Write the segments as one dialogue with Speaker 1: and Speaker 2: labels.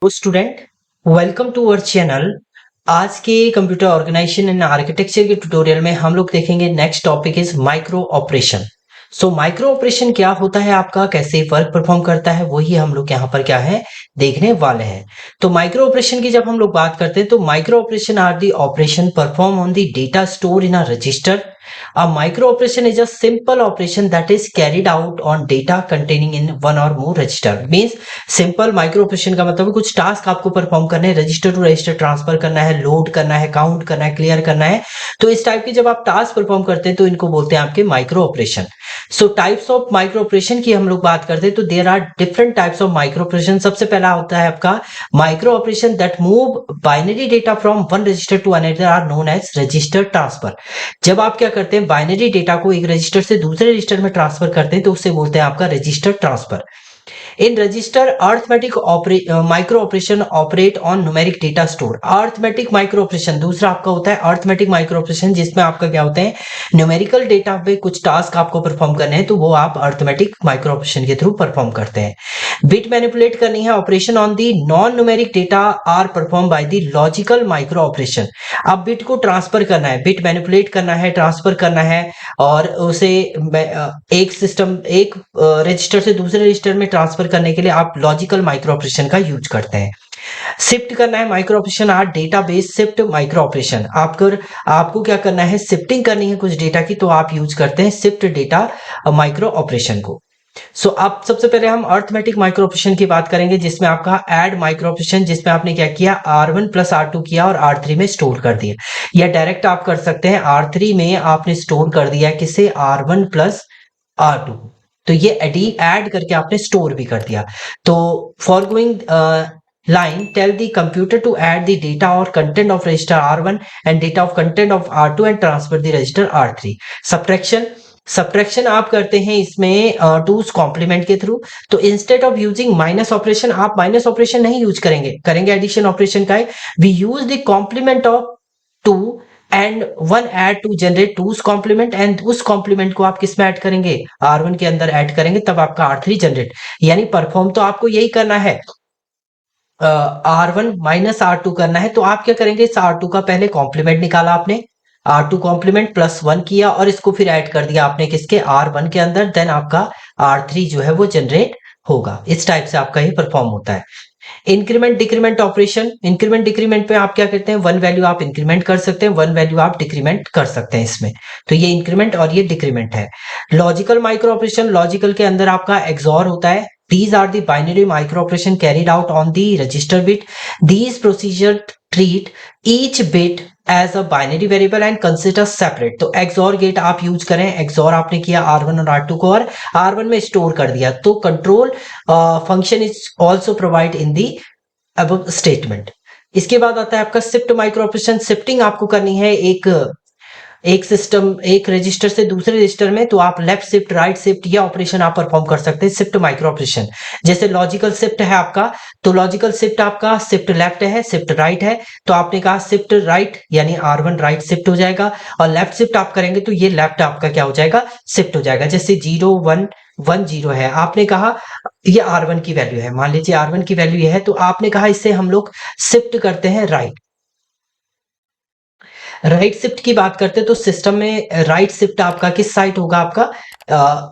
Speaker 1: तो student, welcome to our channel. आज के कंप्यूटर ऑर्गेनाइजेशन एंड आर्किटेक्चर के ट्यूटोरियल में हम लोग देखेंगे next topic is micro operation. So micro operation क्या होता है, आपका कैसे वर्क परफॉर्म करता है, वही हम लोग यहाँ पर क्या है देखने वाले हैं। तो माइक्रो ऑपरेशन की जब हम लोग बात करते हैं तो micro operation are the operation perform on the data store in a register. A micro operation is a simple operation that is carried out on data containing in one or more register. Means simple micro operation का मतलब है कुछ task आपको perform करने हैं, register to register transfer करना है, load करना है, काउंट करना है, क्लियर करना है। तो इस टाइप के जब आप टास्क परफॉर्म करते हैं तो इनको बोलते हैं आपके micro operation. So types of micro operation की हम लोग बात करते हैं तो there are different types of micro operation. सबसे पहला होता है आपका micro operation that move binary data from one register to another or known as register transfer. जब आप क्या करते हैं बाइनरी डेटा को एक रजिस्टर से दूसरे रजिस्टर में ट्रांसफर करते हैं तो उससे बोलते हैं आपका register transfer. In register, arithmetic micro operation operate on numeric data store. Arithmetic micro operation दूसरा आपका होता है arithmetic micro operation, जिसमें आपका क्या होता है न्यूमेरिकल डेटा पे कुछ टास्क आपको परफॉर्म करने हैं तो वो आप arithmetic micro operation के थ्रू परफॉर्म करते हैं। बिट मैनिपुलेट करनी है, operation on the non numeric data are perform by the logical micro operation. अब बिट को ट्रांसफर करना है, बिट मैनिपुलेट करना है, ट्रांसफर करना है और उसे एक रजिस्टर से दूसरे रजिस्टर में ट्रांसफर करने के लिए आप लॉजिकल माइक्रो ऑपरेशन का यूज करते हैं। शिफ्ट करना है micro operation are database shift micro operation. आपको क्या करना है, शिफ्टिंग करनी है कुछ डेटा की तो आप यूज करते हैं शिफ्ट डेटा माइक्रो ऑपरेशन को। आप सबसे पहले हम अर्थमेटिक माइक्रो ऑपरेशन की बात करेंगे जिसमें आपका ऐड माइक्रो ऑपरेशन, जिसमें आपने क्या किया R1 प्लस R2 किया और R3 में स्टोर कर दिया, या डायरेक्ट आप कर सकते हैं R3 में आपने स्टोर कर दिया किसे R1 प्लस R2। तो ये ऐड करके आपने स्टोर भी कर दिया। तो forgoing line tell the computer to add the data or content of register R1 and data of content of R2 and transfer the register R3। Subtraction आप करते हैं इसमें टूज कॉम्प्लीमेंट के थ्रू। तो instead of using minus operation, आप minus operation नहीं use करेंगे addition operation का है। We use the complement of two and one add to generate two's complement, and उस कॉम्प्लीमेंट को आप किस में ऐड करेंगे R1 के अंदर ऐड करेंगे, तब आपका R3 जनरेट। यानी परफॉर्म तो आपको यही करना है, R1 माइनस R2 करना है। तो आप क्या करेंगे, इस R2 का पहले कॉम्प्लीमेंट निकाला आपने, R2 कॉम्प्लीमेंट प्लस 1 किया और इसको फिर ऐड कर दिया आपने किसके R1 के अंदर, देन आपका R3 जो है वो जनरेट होगा। इस टाइप से आपका ये परफॉर्म होता है। Increment decrement operation, increment decrement पे आप क्या करते हैं, वन वैल्यू आप इंक्रीमेंट कर सकते हैं, वन वैल्यू आप डिक्रीमेंट कर सकते हैं इसमें। तो ये इंक्रीमेंट और ये डिक्रीमेंट है। लॉजिकल माइक्रो ऑपरेशन, लॉजिकल के अंदर आपका एक्सॉर होता है। These are the binary micro operation carried out on the register bit. These procedure treat each bit as a binary variable and consider separate। तो XOR gate आप use करें, XOR आपने किया R1 और R2 को और R1 में store कर दिया, तो control function is also provide in the above statement. इसके बाद आता है आपका शिफ्ट माइक्रो ऑपरेशन। शिफ्टिंग आपको करनी है एक रजिस्टर से दूसरे रजिस्टर में, तो आप लेफ्ट शिफ्ट राइट शिफ्ट ये ऑपरेशन आप परफॉर्म कर सकते हैं शिफ्ट माइक्रो ऑपरेशन। जैसे लॉजिकल शिफ्ट है आपका, तो लॉजिकल शिफ्ट आपका शिफ्ट लेफ्ट है शिफ्ट राइट है, तो आपने कहा शिफ्ट राइट यानी R1 राइट शिफ्ट हो जाएगा, और लेफ्ट शिफ्ट आप करेंगे तो ये लेफ्ट आपका क्या हो जाएगा, शिफ्ट हो जाएगा। जैसे 0 1 1 0 है, आपने कहा ये R1 की वैल्यू है, मान लीजिए R1 की वैल्यू ये है, तो आपने कहा इससे हम लोग शिफ्ट करते हैं राइट। राइट शिफ्ट की बात करते हैं तो सिस्टम में राइट शिफ्ट आपका किस साइड होगा, आपका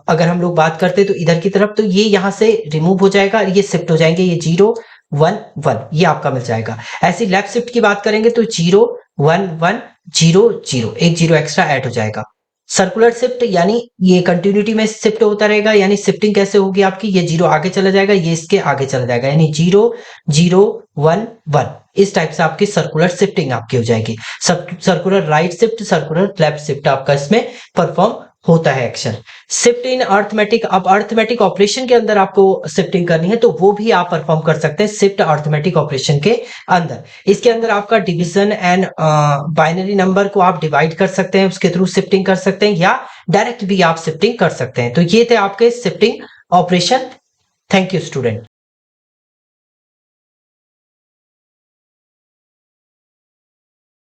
Speaker 1: अगर हम लोग बात करते हैं तो इधर की तरफ, तो ये यहां से रिमूव हो जाएगा, ये शिफ्ट हो जाएंगे, ये 0 1 1 ये आपका मिल जाएगा। ऐसी लेफ्ट शिफ्ट की बात करेंगे तो 0 1 1 0 0 एक 0 एक्स्ट्रा ऐड हो जाएगा। सर्कुलर शिफ्ट यानी ये कंटिन्यूटी में शिफ्ट होता रहेगा, यानी शिफ्टिंग कैसे होगी आपकी, ये 0 आगे चला जाएगा, ये इसके आगे चला जाएगा, यानी 0 0 1 1 इस टाइप से आपकी सर्कुलर शिफ्टिंग आपकी हो जाएगी। Circular right shift circular left shift आपका इसमें परफॉर्म होता है एक्शन। शिफ्ट इन अर्थमेटिक, अब अर्थमेटिक ऑपरेशन के अंदर आपको शिफ्टिंग करनी है तो वो भी आप परफॉर्म कर सकते हैं शिफ्ट अर्थमेटिक ऑपरेशन के अंदर। इसके अंदर आपका डिवीजन एंड बाइनरी नंबर को आप डिवाइड कर सकते हैं, उसके थ्रू शिफ्टिंग कर सकते हैं, या डायरेक्ट भी आप शिफ्टिंग कर सकते हैं। तो ये थे आपके shifting operation. Thank you student.